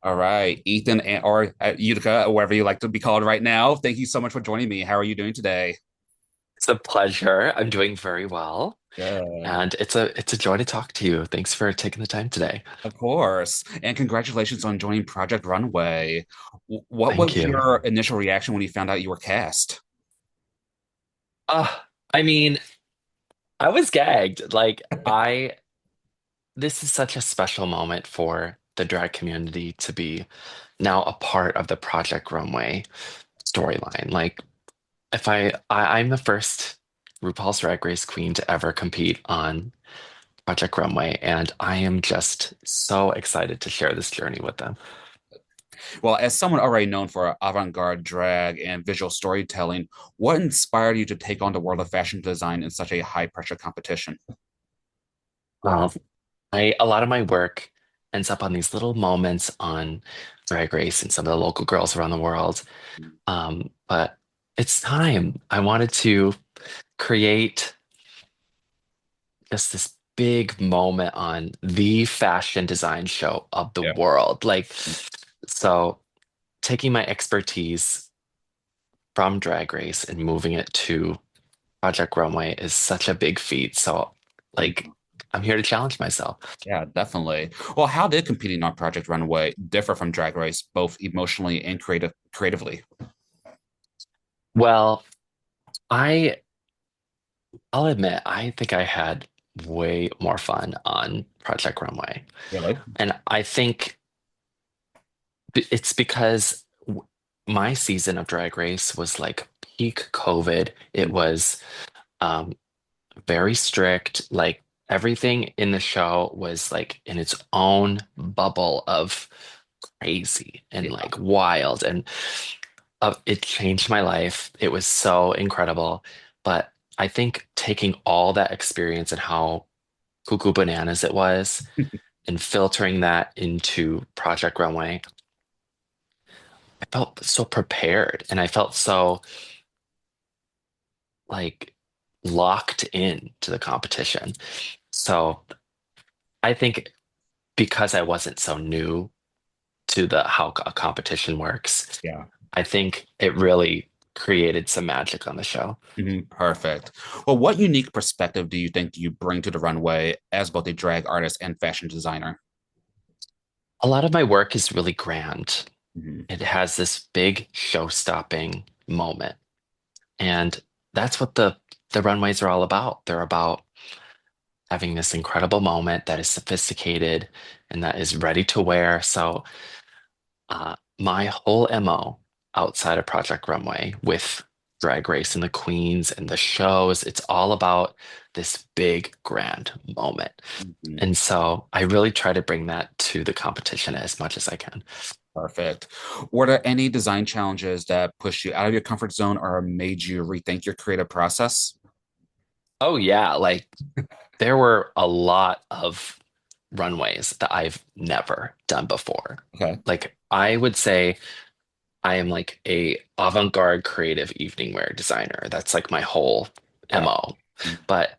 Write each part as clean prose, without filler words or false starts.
All right, Ethan or Utica, or whatever you like to be called right now. Thank you so much for joining me. How are you doing today? It's a pleasure. I'm doing very well, Good. and it's a joy to talk to you. Thanks for taking the time today. Of course. And congratulations on joining Project Runway. What Thank was you. your initial reaction when you found out you were cast? Uh, I mean, I was gagged. This is such a special moment for the drag community to be now a part of the Project Runway storyline. I'm the first RuPaul's Drag Race queen to ever compete on Project Runway, and I am just so excited to share this journey with them. Well, as someone already known for avant-garde drag and visual storytelling, what inspired you to take on the world of fashion design in such a high-pressure competition? Well, a lot of my work ends up on these little moments on Drag Race and some of the local girls around the world. But it's time. I wanted to create just this big moment on the fashion design show of the Yeah. world. So taking my expertise from Drag Race and moving it to Project Runway is such a big feat. So, like, I'm here to challenge myself. Yeah, definitely. Well, how did competing on Project Runway differ from Drag Race, both emotionally and creatively? Well, I I'll admit, I think I had way more fun on Project Runway. Really? And I think it's because my season of Drag Race was like peak COVID. It was um, very strict. Like everything in the show was like in its own bubble of crazy and Yeah. like wild. And it changed my life. It was so incredible. But I think taking all that experience and how cuckoo bananas it was and filtering that into Project Runway, I felt so prepared and I felt so like locked in to the competition. So I think because I wasn't so new to the how a competition works, Yeah. I think it really created some magic on the show. Perfect. Well, what unique perspective do you think you bring to the runway as both a drag artist and fashion designer? A lot of my work is really grand. Mhm. It has this big show-stopping moment. And that's what the runways are all about. They're about having this incredible moment that is sophisticated and that is ready to wear. So my whole MO outside of Project Runway with Drag Race and the Queens and the shows, it's all about this big grand moment. Mhm. And so I really try to bring that to the competition as much as I can. Perfect. Were there any design challenges that pushed you out of your comfort zone or made you rethink your creative process? Oh yeah, like there were a lot of runways that I've never done before. Okay. Like I would say I am like a avant-garde creative evening wear designer. That's like my whole Yeah. MO. But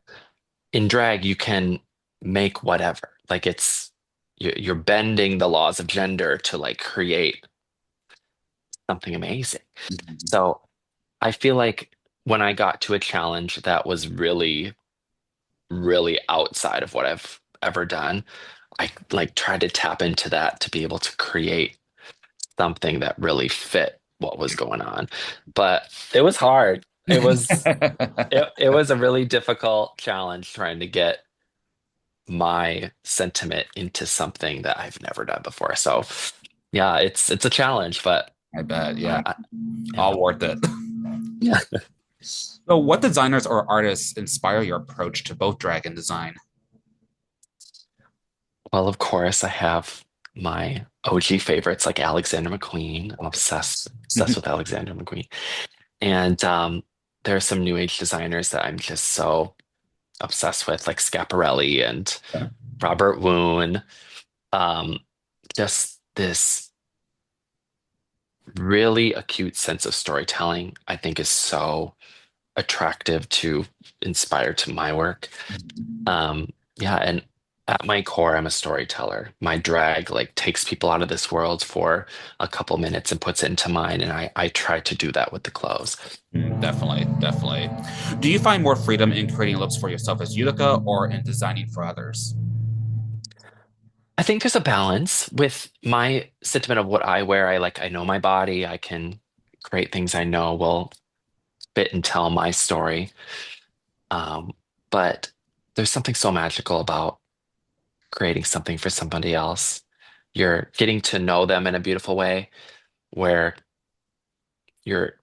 in drag, you can make whatever. Like you're bending the laws of gender to like create something amazing. Mhm. So I feel like when I got to a challenge that was really, really outside of what I've ever done, I like tried to tap into that to be able to create something that really fit what was going on. But it was hard. It was a really difficult challenge trying to get my sentiment into something that I've never done before. So yeah, it's a challenge, but I bet. I, Yeah. I, yeah. All worth it. Yeah. So, what designers or artists inspire your approach to both drag and design? Well, of course, I have my OG favorites like Alexander McQueen. I'm obsessed with Alexander McQueen. And there are some new age designers that I'm just so obsessed with, like Schiaparelli and Robert Woon. Um, just this really acute sense of storytelling, I think, is so attractive to inspire to my work. Yeah, and At my core, I'm a storyteller. My drag like takes people out of this world for a couple minutes and puts it into mine, and I try to do that with the clothes. Definitely, definitely. Do you find more freedom in creating looks for yourself as Utica or in designing for others? I think there's a balance with my sentiment of what I wear. I know my body. I can create things I know will fit and tell my story. Um, but there's something so magical about creating something for somebody else. You're getting to know them in a beautiful way where you're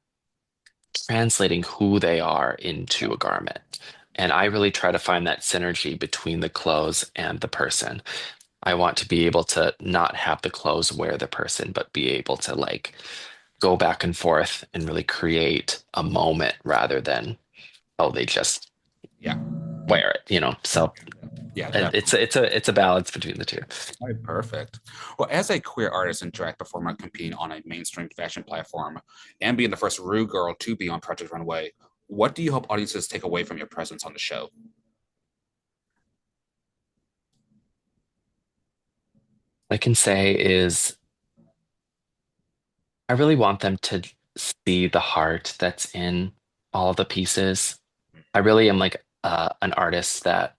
translating who they are into a garment. And I really try to find that synergy between the clothes and the person. I want to be able to not have the clothes wear the person, but be able to like go back and forth and really create a moment rather than, oh, they just Yeah, wear it, you know? So yeah, it's definitely. it's a balance between the two. All right, perfect. Well, as a queer artist and drag performer competing on a mainstream fashion platform and being the first Ru girl to be on Project Runway, what do you hope audiences take away from your presence on the show? I can say is I really want them to see the heart that's in all of the pieces. I really am like an artist that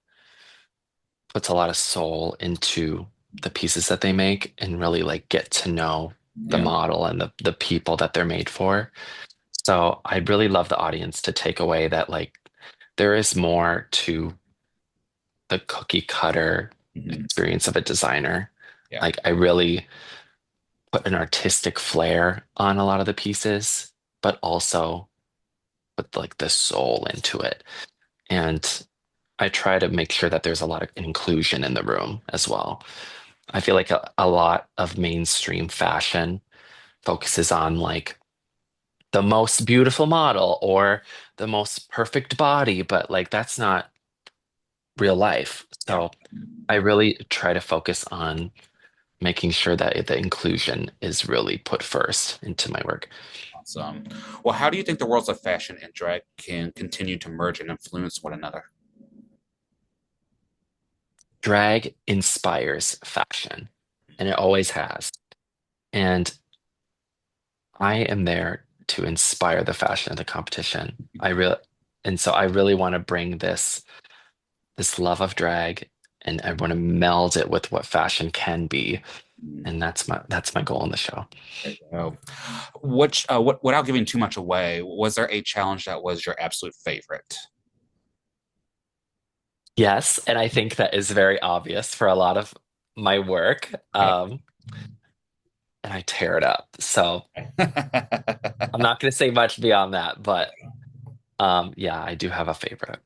puts a lot of soul into the pieces that they make and really like get to know the Yeah, model and the people that they're made for. So I'd really love the audience to take away that like there is more to the cookie cutter mhm, experience of a designer. yeah, Like I really put an artistic flair on a lot of the pieces, but also put like the soul into it. And I try to make sure that there's a lot of inclusion in the room as well. I feel like a lot of mainstream fashion focuses on like the most beautiful model or the most perfect body, but like that's not real life. yeah. So I really try to focus on making sure that the inclusion is really put first into my work. Awesome. Well, how do you think the worlds of fashion and drag can continue to merge and influence one another? Drag inspires fashion, and it always has. And I am there to inspire the fashion of the competition. And so I really want to bring this love of drag and I want to meld it with what fashion can be. And that's my goal in the show. There you go. Without giving too much away, was there a challenge that was your absolute favorite? Yes, and I think that is very obvious for a lot of my work. Okay. And I tear it up. So Okay, I'm not going to say much beyond that, but yeah, I do have a favorite.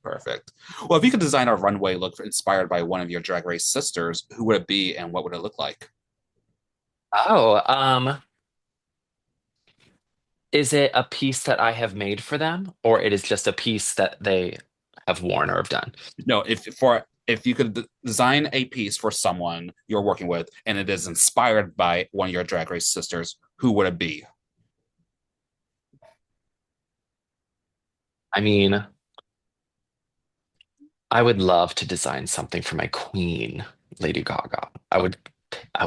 perfect. Well, if you could design a runway look inspired by one of your Drag Race sisters, who would it be and what would it look like? Oh, is it a piece that I have made for them, or it is just a piece that they have worn or have done? No, if you could design a piece for someone you're working with and it is inspired by one of your Drag Race sisters, who would it be? I mean, I would love to design something for my queen, Lady Gaga. I would, I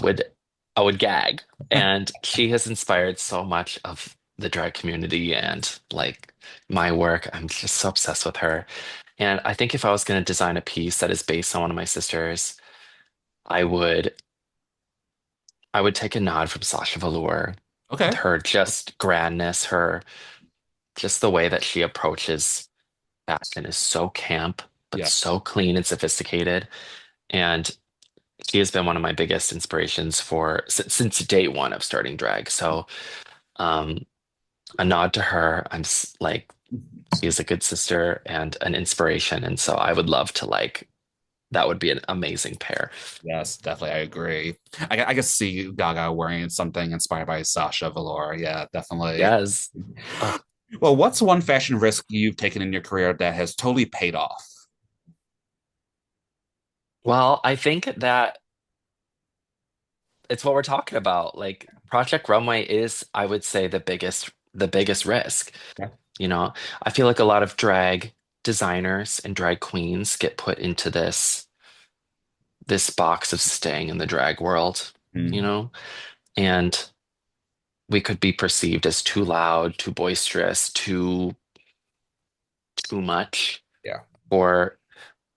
would gag. And she has inspired so much of the drag community and like my work. I'm just so obsessed with her. And I think if I was going to design a piece that is based on one of my sisters, I would I would take a nod from Sasha Velour with Okay. her just grandness, her just the way that she approaches fashion is so camp, but Yeah. so clean and sophisticated. And she has been one of my biggest inspirations for since day one of starting drag. So, um, a nod to her. Like, she is a good sister and an inspiration. And so I would love to like, that would be an amazing pair. Yes, definitely. I agree. I can see Gaga wearing something inspired by Sasha Velour. Yeah, definitely. Yes. Oh, Well, what's one fashion risk you've taken in your career that has totally paid off? well, I think that it's what we're talking about. Like Project Runway is, I would say, the biggest risk. Yeah. You know, I feel like a lot of drag designers and drag queens get put into this. this box of staying in the drag world, you Mm, know? And we could be perceived as too loud, too boisterous, too much yeah, for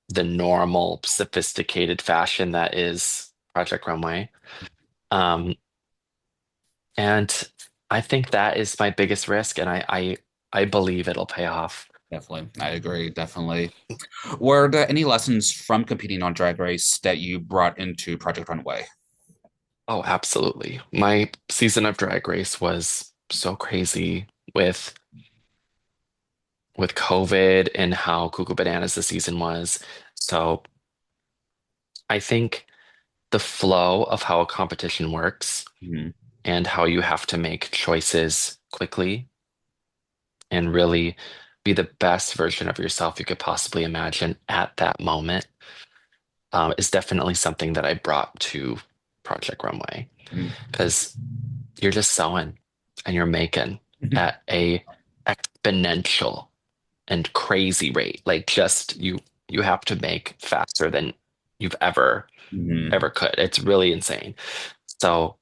the normal, sophisticated fashion that is Project Runway. Um, and I think that is my biggest risk, and I believe it'll pay off. definitely. I agree, definitely. Were there any lessons from competing on Drag Race that you brought into Project Runway? Oh, absolutely. My season of Drag Race was so crazy with with COVID and how cuckoo bananas the season was. So I think the flow of how a competition works Mhm. and how you have to make choices quickly and really be the best version of yourself you could possibly imagine at that moment is definitely something that I brought to Project Runway Mhm. because you're just sewing and you're making at a exponential and crazy rate. Like just you have to make faster than you've Mhm. ever could. It's really insane. So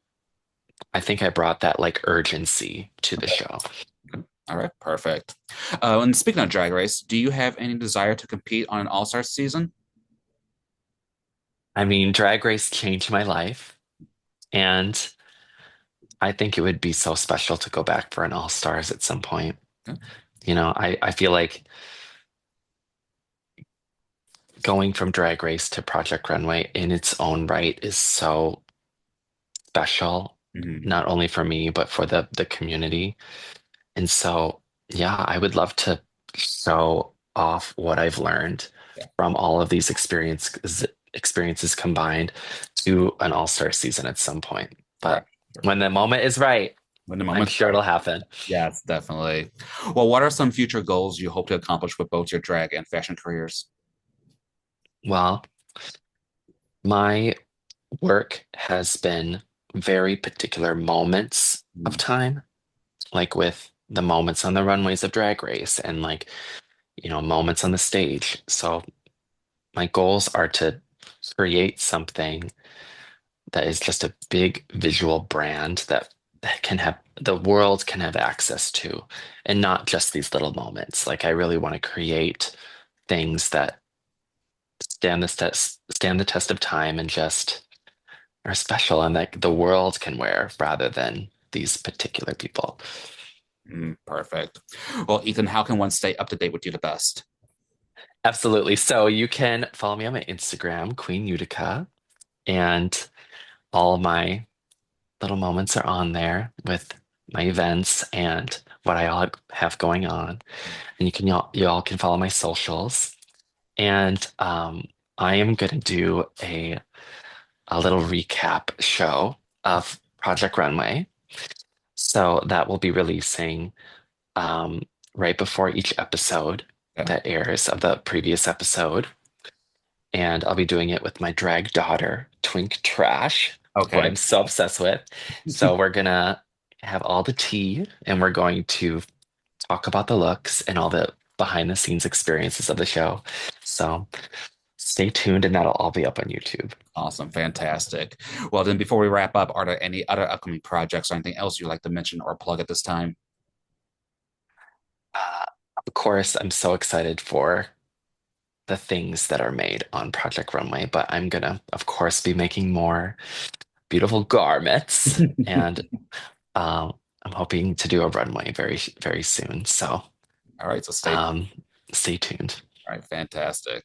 I think I brought that like urgency to the show. All right, perfect. And speaking of Drag Race, do you have any desire to compete on an All-Star season? I mean, Drag Race changed my life, and I think it would be so special to go back for an All Stars at some point. Okay. I feel like going from Drag Race to Project Runway in its own right is so special, Mhm. not only for me, but for the community. And so, yeah, I would love to show off what I've learned Yeah. from all of these experiences combined to an all-star season at some point. All right. But when the moment is right, When the I'm moment's sure right. it'll happen. Yes, definitely. Well, what are some future goals you hope to accomplish with both your drag and fashion careers? Well, my work has been very particular moments of Mhm. time, like with the moments on the runways of Drag Race and like, moments on the stage. So my goals are to create something that is just a big visual brand that can have the world can have access to, and not just these little moments. Like I really want to create things that stand the test of time and just are special and that the world can wear rather than these particular people. Perfect. Well, Ethan, how can one stay up to date with you the best? Absolutely. So you can follow me on my Instagram, Queen Utica, and all of my little moments are on there with my events and what I all have going on. And you all can follow my socials. And I am going to do a little recap show of Project Runway. So that will be releasing um, right before each episode Okay. that airs of the previous episode. And I'll be doing it with my drag daughter, Twink Trash, who Okay. I'm so obsessed with. So we're gonna have all the tea and we're going to talk about the looks and all the behind the scenes experiences of the show. So stay tuned and that'll all be up on YouTube. Awesome. Fantastic. Well, then before we wrap up, are there any other upcoming projects or anything else you'd like to mention or plug at this time? Uh, of course, I'm so excited for the things that are made on Project Runway, but I'm gonna, of course, be making more beautiful garments, and I'm hoping to do a runway very, very soon. So All right. So stay. um, stay tuned. All right. Fantastic.